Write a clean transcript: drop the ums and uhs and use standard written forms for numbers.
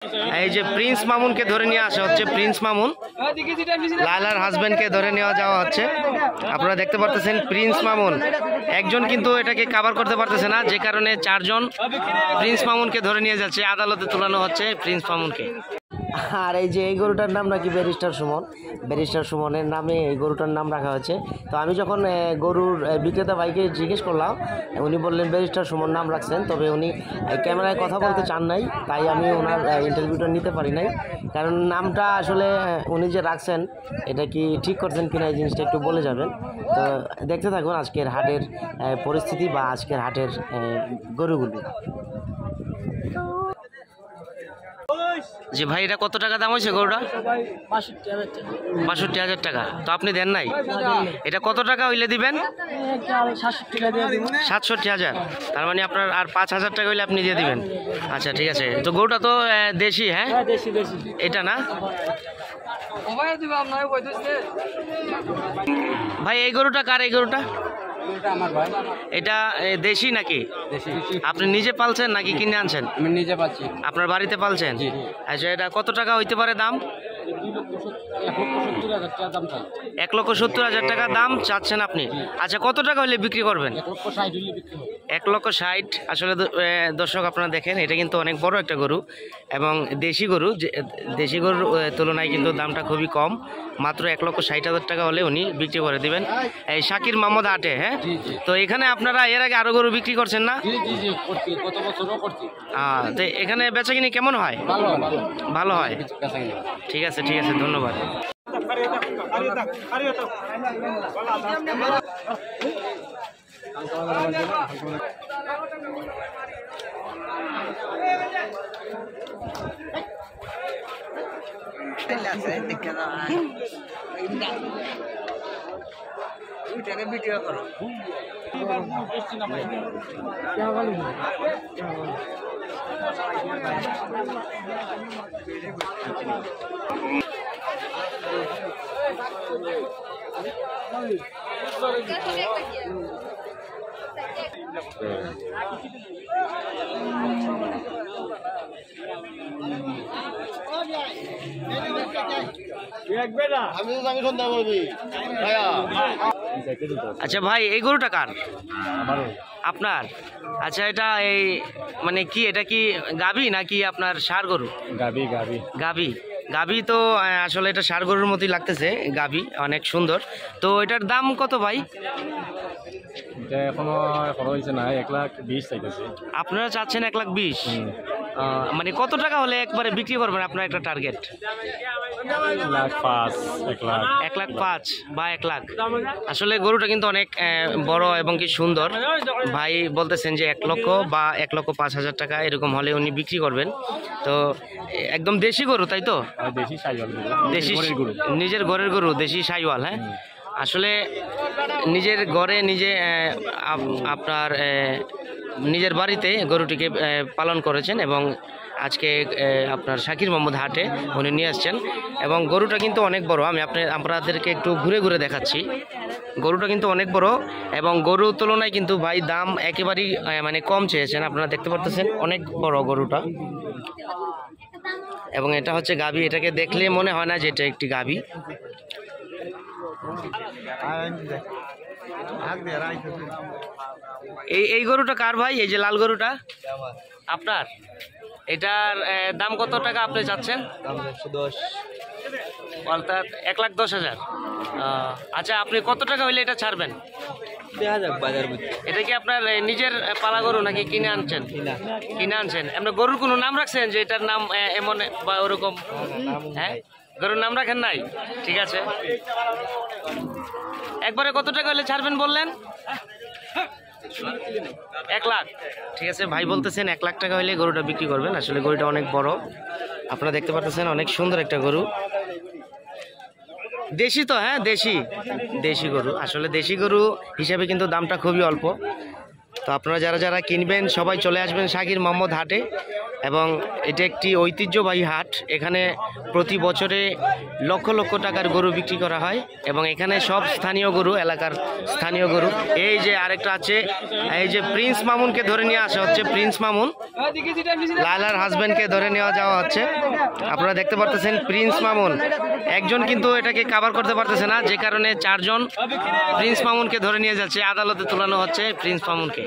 এই যে প্রিন্স মামুনকে ধরে নিয়ে আসা হচ্ছে। প্রিন্স মামুন, লায়লার হাজবেন্ডকে ধরে নেওয়া যাওয়া হচ্ছে। আপনারা দেখতে পারতেছেন প্রিন্স মামুন একজন কিন্তু এটাকে কভার করতে পারতেছে না, যে কারণে চারজন প্রিন্স মামুনকে ধরে নিয়ে যাচ্ছে, আদালতে তোলানো হচ্ছে প্রিন্স মামুনকে। আর এই যে এই গরুটার নাম নাকি ব্যারিস্টার সুমন, ব্যারিস্টার সুমনের নামে এই গরুটার নাম রাখা হয়েছে। তো আমি যখন গরুর বিক্রেতা ভাইকে জিজ্ঞেস করলাম, উনি বললেন ব্যারিস্টার সুমন নাম রাখছেন, তবে উনি ক্যামেরায় কথা বলতে চান নাই, তাই আমি ওনার ইন্টারভিউটা নিতে পারি নাই। কারণ নামটা আসলে উনি যে রাখছেন এটা কি ঠিক করছেন কিনা এই জিনিসটা একটু বলে যাবেন। তো দেখতে থাকুন আজকের হাটের পরিস্থিতি বা আজকের হাটের গরুগুলি। যে ভাই এটা কত টাকা দাম হয়েছে গরুটা? ৬২,০০০ টাকা। তো আপনি দেন নাই, এটা কত টাকা হইলে দিবেন? ৬৭,০০০। তার মানে আপনার আর ৫,০০০ টাকা হইলে আপনি দিয়ে দিবেন। আচ্ছা ঠিক আছে। তো গরুটা তো দেশি, হ্যাঁ এটা না ভাই? এই গরুটা কার? এই গরুটা আমার ভাই। এটা দেশি নাকি? আপনি নিজে পালছেন নাকি কিনে আনছেন? আমি নিজে পাচ্ছি। আপনার বাড়িতে পালছেন? আচ্ছা, এটা কত টাকা হইতে পারে দাম? ১,৭০,০০০ টাকা দাম চাচ্ছেন আপনি। আচ্ছা, কত টাকা হলে বিক্রি করবেন? ১,৬০,০০০। আসলে দর্শক আপনারা দেখেন, এটা কিন্তু অনেক বড় একটা গরু এবং দেশি গরু। দেশি গরুর তুলনায় কিন্তু দামটা খুবই কম, মাত্র ১,৬০,০০০ টাকা হলে উনি বিক্রি করে দিবেন এই শাকির মোহাম্মদ হাটে। হ্যাঁ, তো এখানে আপনারা এর আগে আরো গরু বিক্রি করছেন না? তো এখানে বেচাকিনি কেমন হয়? ভালো হয়। ঠিক আছে ঠিক আছে, ধন্যবাদ। ভিডিও করো। আচ্ছা ভাই, এই গরুটা কার? আপনার? আচ্ছা, এটা এই মানে কি, এটা কি গাভী নাকি আপনার ষাঁড় গরু? গাবি গাবি গাভী। গাভী তো আসলে এটা ষাঁড় গরুর মতোই লাগতেছে, গাভী অনেক সুন্দর। তো এটার দাম কত ভাই? এটা এখনো হয়েছে না, ১,২০,০০০ চাইতেছে। আপনারা চাচ্ছেন ১,২০,০০০? মানে কত টাকা হলে একবারে বিক্রি করবেন আপনার একটা টার্গেট? ১,৫,০০,০০০ বা ১,০০,০০০। আসলে গরুটা কিন্তু অনেক বড় এবং কি সুন্দর। ভাই বলতেছেন যে ১,০০,০০০ বা ১,৫০,০০০ টাকা এরকম হলে উনি বিক্রি করবেন। তো একদম দেশি গরু, তাই তো? দেশি সাইওয়াল গরু, দেশি নিজের ঘরের গরু, দেশি সাইওয়াল। হ্যাঁ, আসলে নিজের ঘরে নিজে আপনার নিজের বাড়িতে গরুটিকে পালন করেছেন এবং আজকে আপনার শাকির মোহাম্মদ হাটে উনি নিয়ে আসছেন। এবং গরুটা কিন্তু অনেক বড়। আমি আপনাদেরকে একটু ঘুরে ঘুরে দেখাচ্ছি। গরুটা কিন্তু অনেক বড় এবং গরুর তুলনায় কিন্তু ভাই দাম একেবারেই মানে কম চেয়েছেন। আপনারা দেখতে পারতেছেন অনেক বড় গরুটা। এবং এটা হচ্ছে গাভী। এটাকে দেখলে মনে হয় না যে এটা একটি গাভী। এই গরুটা কার ভাই? এই যে লাল গরুটা আপনার? এটার দাম কত টাকা আপনি চাচ্ছেন? অর্থাৎ ১,১০,০০০। আচ্ছা, আপনি কত টাকা হইলে এটা ছাড়বেন? এটা কি আপনার নিজের পালা গরু নাকি কিনে আনছেন? কিনে আনছেন। আপনার গরুর কোনো নাম রাখছেন যে এটার নাম এমন বা ওরকম? হ্যাঁ, গরুর নাম রাখেন নাই? ঠিক আছে। একবারে কত টাকা হলে ছাড়বেন বললেন? ১,০০,০০০। ঠিক আছে, ভাই বলতেছেন ১,০০,০০০ টাকা হলে গরুটা বিক্রি করবেন। আসলে গরুটা অনেক বড়, আপনারা দেখতে পাচ্ছেন অনেক সুন্দর একটা গরু। দেশি তো? হ্যাঁ, দেশি গরু। আসলে দেশি গরু হিসাবে কিন্তু দামটা খুবই অল্প। তো আপনারা যারা যারা কিনবেন সবাই চলে আসবেন শাকির মোহাম্মদ হাটে। এবং এটি একটি ঐতিহ্যবাহী হাট। এখানে প্রতি বছরে লক্ষ লক্ষ টাকার গরু বিক্রি করা হয় এবং এখানে সব স্থানীয় গরু, এলাকার স্থানীয় গরু। এই যে আরেকটা আছে, এই যে প্রিন্স মামুনকে ধরে নিয়ে আসা হচ্ছে। প্রিন্স মামুন, লায়লার হাজবেন্ডকে ধরে নেওয়া যাওয়া হচ্ছে। আপনারা দেখতে পারতেছেন প্রিন্স মামুন একজন কিন্তু এটাকে কাভার করতে পারতেছে না, যে কারণে 4 জন প্রিন্স মামুনকে ধরে নিয়ে যাচ্ছে। আদালতে তোলানো হচ্ছে প্রিন্স মামুনকে।